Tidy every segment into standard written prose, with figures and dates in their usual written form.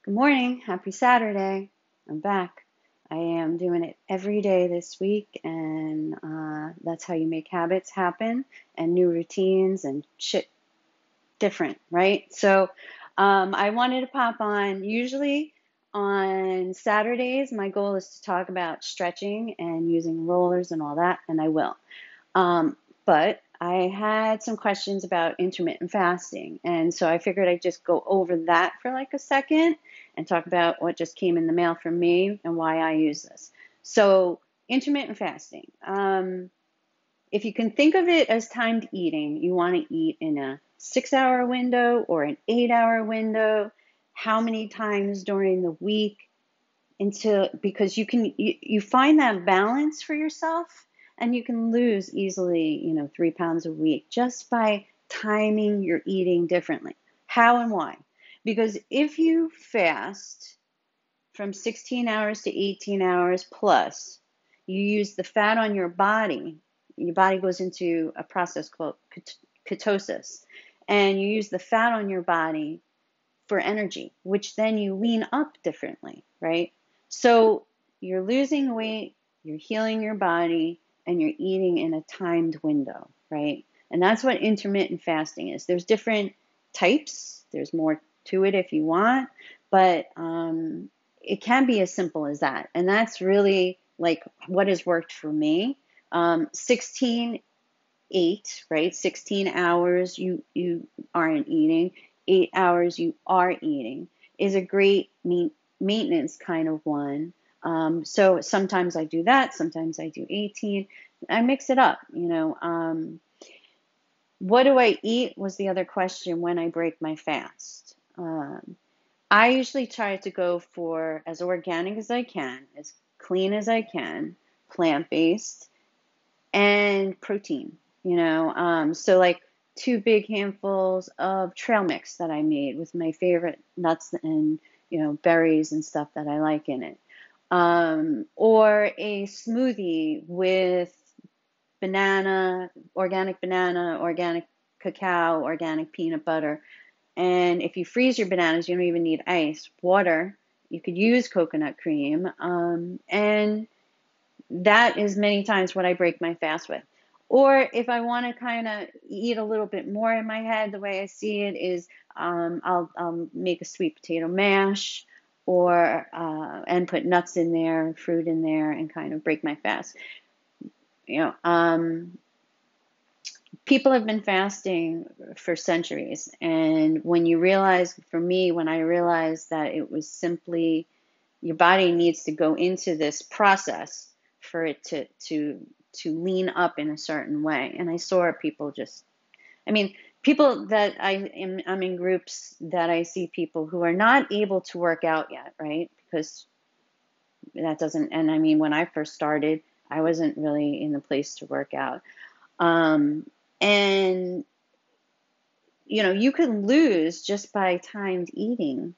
Good morning. Happy Saturday. I'm back. I am doing it every day this week, and that's how you make habits happen and new routines and shit different, right? So I wanted to pop on. Usually on Saturdays, my goal is to talk about stretching and using rollers and all that, and I will. Um, but I had some questions about intermittent fasting, and so I figured I'd just go over that for like a second and talk about what just came in the mail from me and why I use this. So, intermittent fasting. If you can think of it as timed eating, you want to eat in a 6 hour window or an 8 hour window, how many times during the week, until because you find that balance for yourself, and you can lose easily 3 pounds a week just by timing your eating differently. How and why? Because if you fast from 16 hours to 18 hours plus, you use the fat on your body goes into a process called ketosis, and you use the fat on your body for energy, which then you lean up differently, right? So you're losing weight, you're healing your body, and you're eating in a timed window, right? And that's what intermittent fasting is. There's different types, there's more to it if you want, but it can be as simple as that. And that's really like what has worked for me. 16 8, right? 16 hours you aren't eating, 8 hours you are eating is a great maintenance kind of one. So sometimes I do that, sometimes I do 18. I mix it up. What do I eat was the other question when I break my fast. I usually try to go for as organic as I can, as clean as I can, plant-based, and protein, so like two big handfuls of trail mix that I made with my favorite nuts and, berries and stuff that I like in it. Or a smoothie with banana, organic cacao, organic peanut butter. And if you freeze your bananas, you don't even need ice, water. You could use coconut cream. And that is many times what I break my fast with. Or if I want to kind of eat a little bit more in my head, the way I see it is I'll make a sweet potato mash, or and put nuts in there, fruit in there, and kind of break my fast. You know, um, People have been fasting for centuries, and for me, when I realized that it was simply your body needs to go into this process for it to lean up in a certain way. And I saw people just, I mean, people that I'm in groups that I see people who are not able to work out yet, right? Because that doesn't, and I mean, when I first started, I wasn't really in the place to work out. And you can lose just by timed eating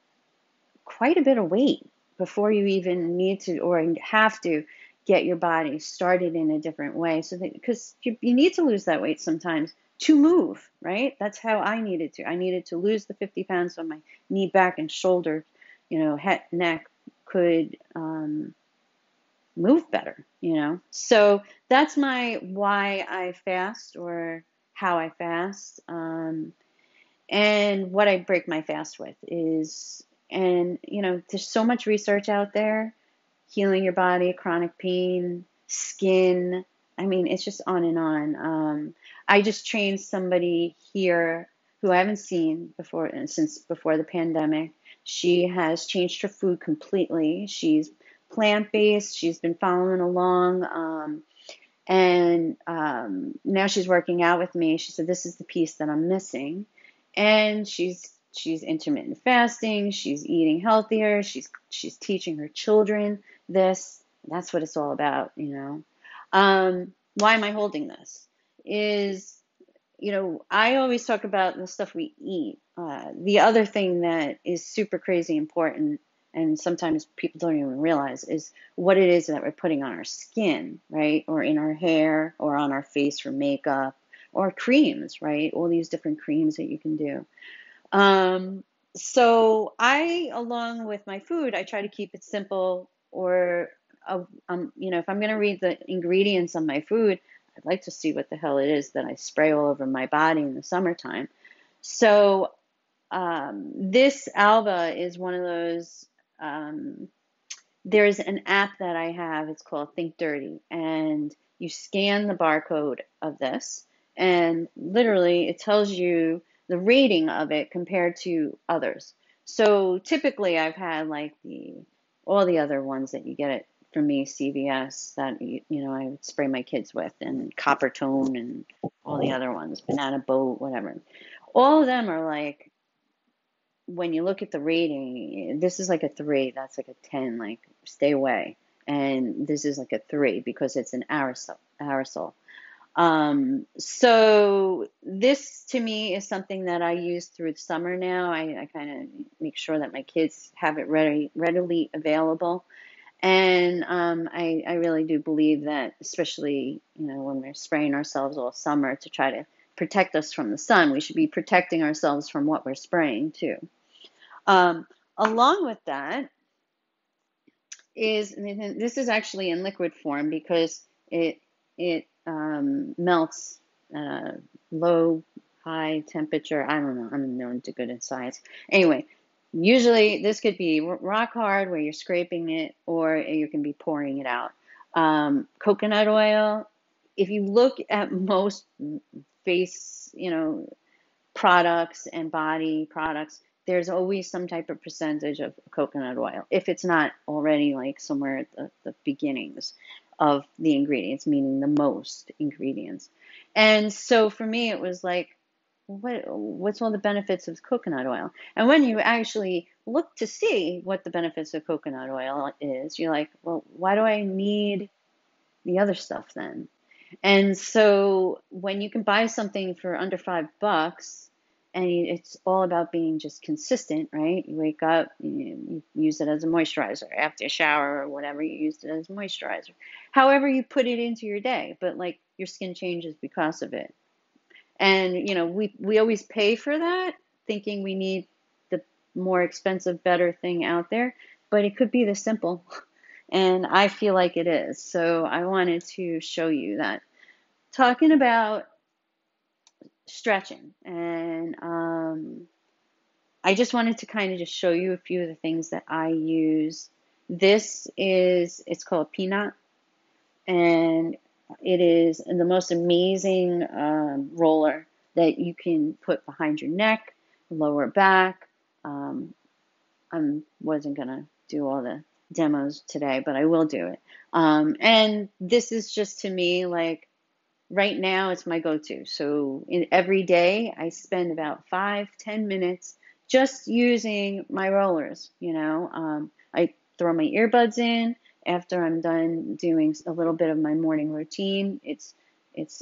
quite a bit of weight before you even need to or have to get your body started in a different way. So that because you need to lose that weight sometimes to move, right? That's how I needed to. I needed to lose the 50 pounds so my knee, back, and shoulder, head, neck could move better. So that's my why I fast, or how I fast. And what I break my fast with is, and there's so much research out there, healing your body, chronic pain, skin. I mean, it's just on and on. I just trained somebody here who I haven't seen before since before the pandemic. She has changed her food completely. She's plant-based. She's been following along. And now she's working out with me. She said, this is the piece that I'm missing. And she's intermittent fasting. She's eating healthier. She's teaching her children this. That's what it's all about. Why am I holding this? I always talk about the stuff we eat. The other thing that is super crazy important, and sometimes people don't even realize, is what it is that we're putting on our skin, right? Or in our hair, or on our face for makeup, or creams, right? All these different creams that you can do. Um, So I, along with my food, I try to keep it simple. Or, if I'm going to read the ingredients on my food, I'd like to see what the hell it is that I spray all over my body in the summertime. So this Alba is one of those. Um, there's an app that I have. It's called Think Dirty, and you scan the barcode of this, and literally it tells you the rating of it compared to others. So typically, I've had like the all the other ones that you get it from me, CVS, that I would spray my kids with, and Copper Tone, and all the other ones, Banana Boat, whatever. All of them are like, when you look at the rating, this is like a 3, that's like a 10, like stay away. And this is like a 3 because it's an aerosol. So this to me is something that I use through the summer now. I kind of make sure that my kids have it readily available. And I really do believe that, especially, when we're spraying ourselves all summer to try to protect us from the sun, we should be protecting ourselves from what we're spraying too. Um, Along with that this is actually in liquid form because it melts at a low, high temperature. I don't know. I'm known to good in science. Anyway, usually this could be rock hard where you're scraping it, or you can be pouring it out. Coconut oil. If you look at most face, products and body products, there's always some type of percentage of coconut oil, if it's not already like somewhere at the beginnings of the ingredients, meaning the most ingredients. And so for me, it was like, what's all the benefits of coconut oil? And when you actually look to see what the benefits of coconut oil is, you're like, well, why do I need the other stuff then? And so when you can buy something for under $5, and it's all about being just consistent, right? You wake up, you use it as a moisturizer. After a shower or whatever, you use it as a moisturizer. However you put it into your day, but like your skin changes because of it. And we always pay for that, thinking we need the more expensive, better thing out there, but it could be the simple. And I feel like it is. So I wanted to show you that. Talking about stretching, and I just wanted to kind of just show you a few of the things that I use. It's called Peanut, and it is the most amazing roller that you can put behind your neck, lower back. I wasn't going to do all the demos today, but I will do it. And this is just, to me, like, right now it's my go-to. So every day I spend about 5-10 minutes just using my rollers. I throw my earbuds in after I'm done doing a little bit of my morning routine. It's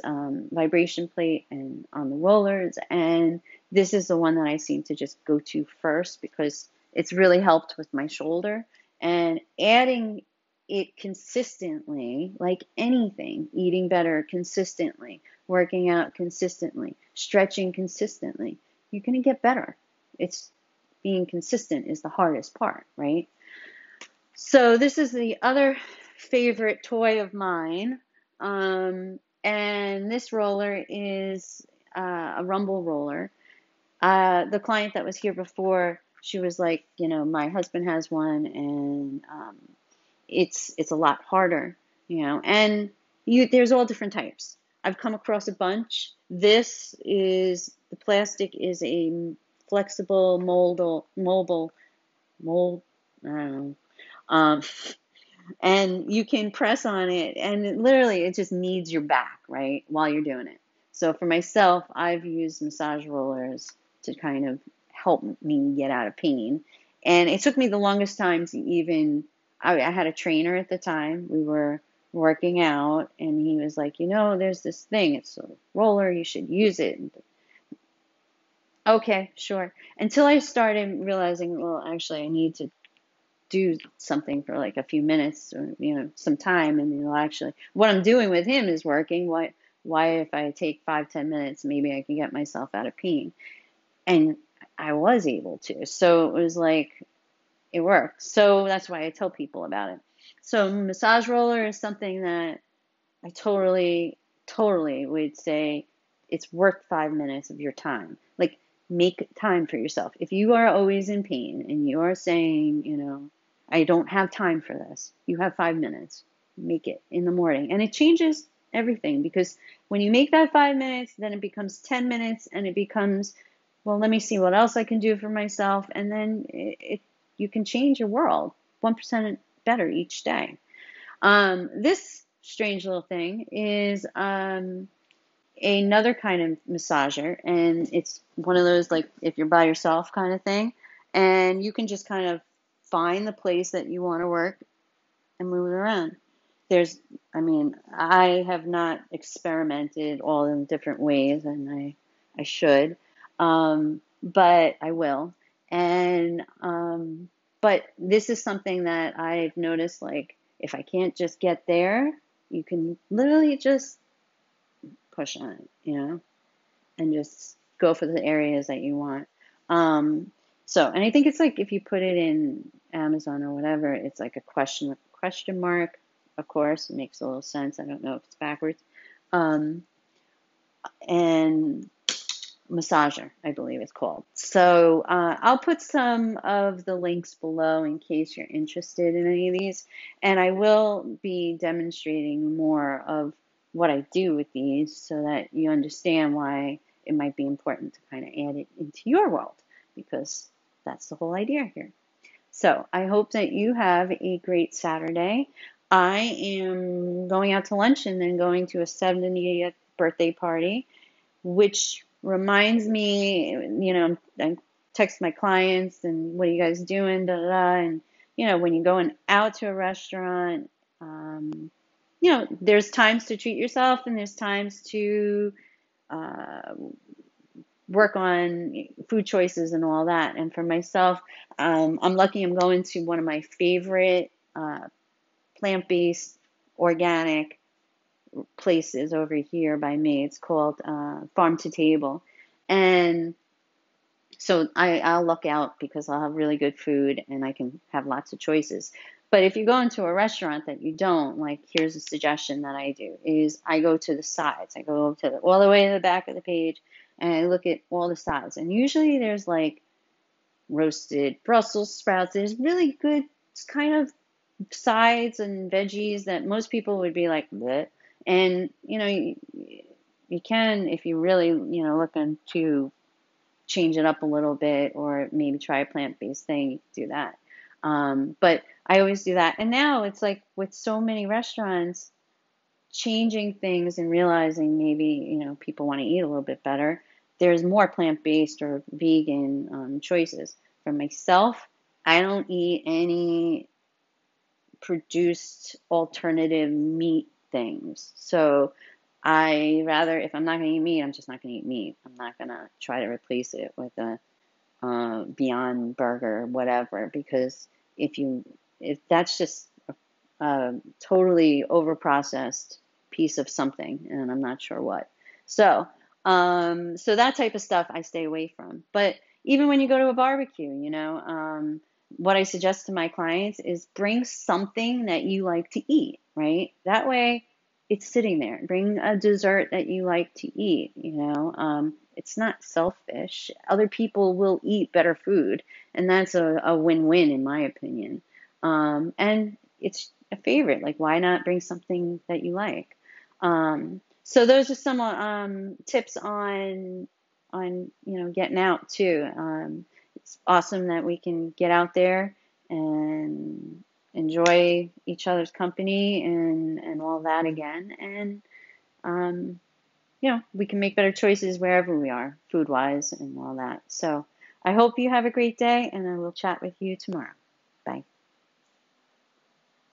vibration plate and on the rollers, and this is the one that I seem to just go to first because it's really helped with my shoulder. And adding it consistently, like anything, eating better consistently, working out consistently, stretching consistently, you're going to get better. It's being consistent is the hardest part, right? So this is the other favorite toy of mine. And this roller is a rumble roller. The client that was here before, she was like, my husband has one, and it's a lot harder, and there's all different types. I've come across a bunch. The plastic is a flexible mobile mold, I don't know. Um, and you can press on it, and it just kneads your back, right, while you're doing it. So for myself, I've used massage rollers to kind of help me get out of pain. And it took me the longest time to even, I had a trainer at the time. We were working out, and he was like, there's this thing. It's a roller. You should use it. Okay, sure. Until I started realizing, well, actually, I need to do something for like a few minutes, or some time, and actually what I'm doing with him is working. Why if I take 5-10 minutes, maybe I can get myself out of pain. And I was able to. So it was like, it worked. So that's why I tell people about it. So massage roller is something that I totally would say it's worth 5 minutes of your time. Like, make time for yourself. If you are always in pain and you are saying, I don't have time for this, you have 5 minutes. Make it in the morning. And it changes everything, because when you make that 5 minutes, then it becomes 10 minutes and it becomes, well, let me see what else I can do for myself. And then you can change your world 1% better each day. This strange little thing is another kind of massager, and it's one of those, like, if you're by yourself kind of thing, and you can just kind of find the place that you want to work and move it around. I have not experimented all in different ways, and I should, but I will. And but this is something that I've noticed, like, if I can't just get there, you can literally just push on it, and just go for the areas that you want. And I think it's like, if you put it in Amazon or whatever, it's like a question mark. Of course, it makes a little sense. I don't know if it's backwards. And massager, I believe it's called. So I'll put some of the links below in case you're interested in any of these. And I will be demonstrating more of what I do with these so that you understand why it might be important to kind of add it into your world, because that's the whole idea here. So I hope that you have a great Saturday. I am going out to lunch and then going to a 70th birthday party, which reminds me, I text my clients and, what are you guys doing, da da da. And when you're going out to a restaurant, there's times to treat yourself and there's times to work on food choices and all that. And for myself, I'm lucky I'm going to one of my favorite plant-based organic places over here by me. It's called Farm to Table. And so I'll look out because I'll have really good food and I can have lots of choices. But if you go into a restaurant that you don't, like, here's a suggestion that I do, is I go to the sides. I go to all the way to the back of the page and I look at all the sides. And usually there's like roasted Brussels sprouts. There's really good kind of sides and veggies that most people would be like, bleh. And, you can, if you really, looking to change it up a little bit or maybe try a plant-based thing, you can do that. But I always do that. And now it's like, with so many restaurants changing things and realizing maybe, people want to eat a little bit better, there's more plant-based or vegan choices. For myself, I don't eat any produced alternative meat things. So I rather, if I'm not going to eat meat, I'm just not going to eat meat. I'm not going to try to replace it with a Beyond Burger, whatever, because if that's just a totally overprocessed piece of something, and I'm not sure what. So that type of stuff I stay away from. But even when you go to a barbecue, what I suggest to my clients is bring something that you like to eat, right? That way it's sitting there. Bring a dessert that you like to eat, it's not selfish. Other people will eat better food, and that's a win-win in my opinion. And it's a favorite. Like, why not bring something that you like? So those are some tips on getting out too. It's awesome that we can get out there and enjoy each other's company and all that again. And we can make better choices wherever we are, food-wise and all that. So I hope you have a great day, and I will chat with you tomorrow.